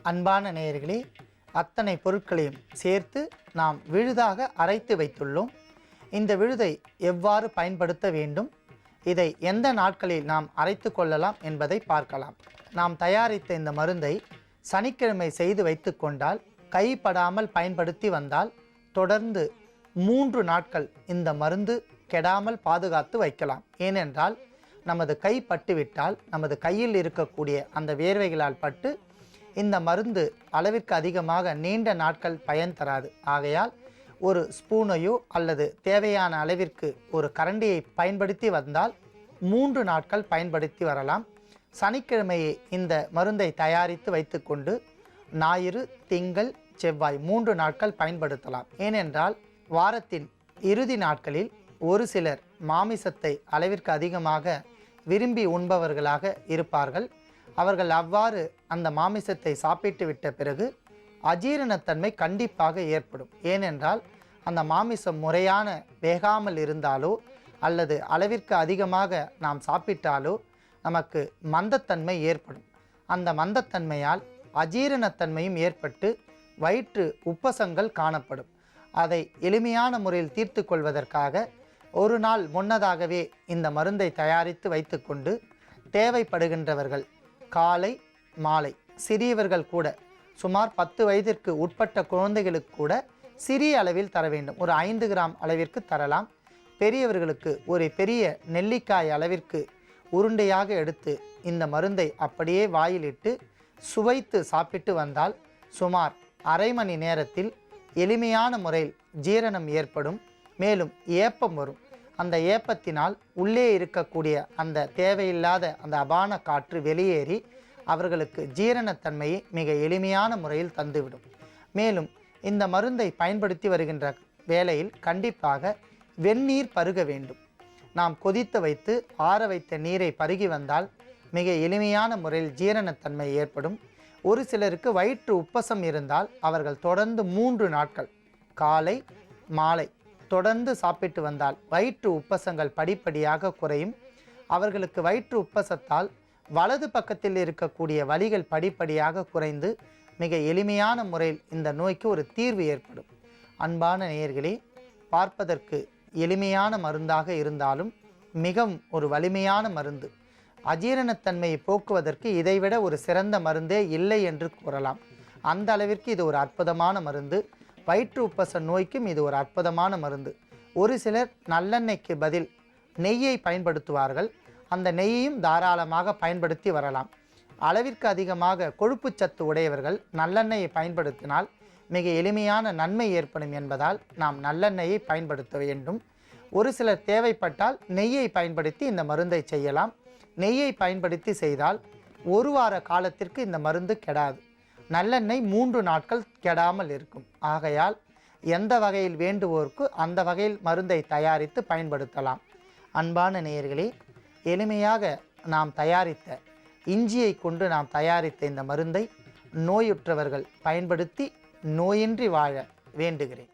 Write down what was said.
அன்பான நேயர்களே, அத்தனை பொருட்களையும் சேர்த்து நாம் விழுதாக அரைத்து வைத்துள்ளோம். இந்த விழுதை எவ்வாறு பயன்படுத்த வேண்டும், இதை எந்த நாட்களில் நாம் அரைத்து கொள்ளலாம் என்பதை பார்க்கலாம். நாம் தயாரித்த இந்த மருந்தை சனிக்கிழமை செய்து வைத்து கொண்டால், கைப்படாமல் பயன்படுத்தி வந்தால் தொடர்ந்து 3 நாட்கள் இந்த மருந்து கெடாமல் பாதுகாத்து வைக்கலாம். ஏனென்றால் நமது கை பட்டுவிட்டால் நமது கையில் இருக்கக்கூடிய அந்த வேர்வைகளால் பட்டு இந்த மருந்து அளவிற்கு அதிகமாக நீண்ட நாட்கள் பயன் தராது. ஆகையால் ஒரு ஸ்பூனையோ அல்லது தேவையான அளவிற்கு ஒரு கரண்டியை பயன்படுத்தி வந்தால் 3 நாட்கள் பயன்படுத்தி வரலாம். சனிக்கிழமையை இந்த மருந்தை தயாரித்து வைத்துக்கொண்டு ஞாயிறு, திங்கள், செவ்வாய் 3 நாட்கள் பயன்படுத்தலாம். ஏனென்றால் வாரத்தின் இறுதி நாட்களில் ஒரு சிலர் மாமிசத்தை அளவிற்கு அதிகமாக விரும்பி உண்பவர்களாக இருப்பார்கள். அவர்கள் அவ்வாறு அந்த மாமிசத்தை சாப்பிட்டு விட்ட பிறகு அஜீரணத்தன்மை கண்டிப்பாக ஏற்படும். ஏனென்றால் அந்த மாமிசம் முறையான வேகாமல் இருந்தாலோ அல்லது அளவிற்கு அதிகமாக நாம் சாப்பிட்டாலோ நமக்கு மந்தத்தன்மை ஏற்படும். அந்த மந்தத்தன்மையால் அஜீரணத்தன்மையும் ஏற்பட்டு வயிற்று உப்பசங்கள் காணப்படும். அதை எளிமையான முறையில் தீர்த்து கொள்வதற்காக ஒரு நாள் முன்னதாகவே இந்த மருந்தை தயாரித்து வைத்துக்கொண்டு தேவைப்படுகின்றவர்கள் காலை மாலை, சிறியவர்கள் கூட சுமார் 10 வயதிற்கு உட்பட்ட குழந்தைகளுக்கு கூட சிறிய அளவில் தர வேண்டும். ஒரு 5 கிராம் அளவிற்கு தரலாம். பெரியவர்களுக்கு ஒரு பெரிய நெல்லிக்காய் அளவிற்கு உருண்டையாக எடுத்து இந்த மருந்தை அப்படியே வாயிலிட்டு சுவைத்து சாப்பிட்டு வந்தால் சுமார் அரை மணி நேரத்தில் எளிமையான முறையில் ஜீரணம் ஏற்படும். மேலும் ஏப்பம் வரும். அந்த ஏப்பத்தினால் உள்ளே இருக்கக்கூடிய அந்த தேவையில்லாத அந்த அபான காற்று வெளியேறி அவர்களுக்கு ஜீரணத்தன்மையை மிக எளிமையான முறையில் தந்துவிடும். மேலும் இந்த மருந்தை பயன்படுத்தி வருகின்ற வேளையில் கண்டிப்பாக வெந்நீர் பருக வேண்டும். நாம் கொதித்து வைத்து ஆற வைத்த நீரை பருகி வந்தால் மிக எளிமையான முறையில் ஜீரணத்தன்மை ஏற்படும். ஒரு சிலருக்கு வயிற்று உப்பசம் இருந்தால் அவர்கள் தொடர்ந்து 3 நாட்கள் காலை மாலை தொடர்ந்து சாப்பிட்டு வந்தால் வயிற்று உப்பசங்கள் படிப்படியாக குறையும். அவர்களுக்கு வயிற்று உப்பசத்தால் வலது பக்கத்தில் இருக்கக்கூடிய வலிகள் படிப்படியாக குறைந்து மிக எளிமையான முறையில் இந்த நோய்க்கு ஒரு தீர்வு ஏற்படும். அன்பான நேயர்களே, பார்ப்பதற்கு எளிமையான மருந்தாக இருந்தாலும் மிகவும் ஒரு வலிமையான மருந்து. அஜீரணத்தன்மையை போக்குவதற்கு இதைவிட ஒரு சிறந்த மருந்தே இல்லை என்று கூறலாம். அந்த அளவிற்கு இது ஒரு அற்புதமான மருந்து. வயிற்று உப்பச நோய்க்கும் இது ஒரு அற்புதமான மருந்து. ஒரு சிலர் நல்லெண்ணெய்க்கு பதில் நெய்யை பயன்படுத்துவார்கள். அந்த நெய்யையும் தாராளமாக பயன்படுத்தி வரலாம். அளவிற்கு அதிகமாக கொழுப்புச்சத்து உடையவர்கள் நல்லெண்ணெயை பயன்படுத்தினால் மிக எளிமையான நன்மை ஏற்படும் என்பதால் நாம் நல்லெண்ணெயை பயன்படுத்த வேண்டும். ஒரு சிலர் தேவைப்பட்டால் நெய்யை பயன்படுத்தி இந்த மருந்தை செய்யலாம். நெய்யை பயன்படுத்தி செய்தால் 1 வார காலத்திற்கு இந்த மருந்து கெடாது. நல்லெண்ணெய் 3 நாட்கள் கெடாமல் இருக்கும். ஆகையால் எந்த வகையில் வேண்டுவோருக்கு அந்த வகையில் மருந்தை தயாரித்து பயன்படுத்தலாம். அன்பான நேயர்களே, எளிமையாக நாம் தயாரித்த இஞ்சியை கொண்டு நாம் தயாரித்த இந்த மருந்தை நோயுற்றவர்கள் பயன்படுத்தி நோயின்றி வாழ வேண்டுகிறேன்.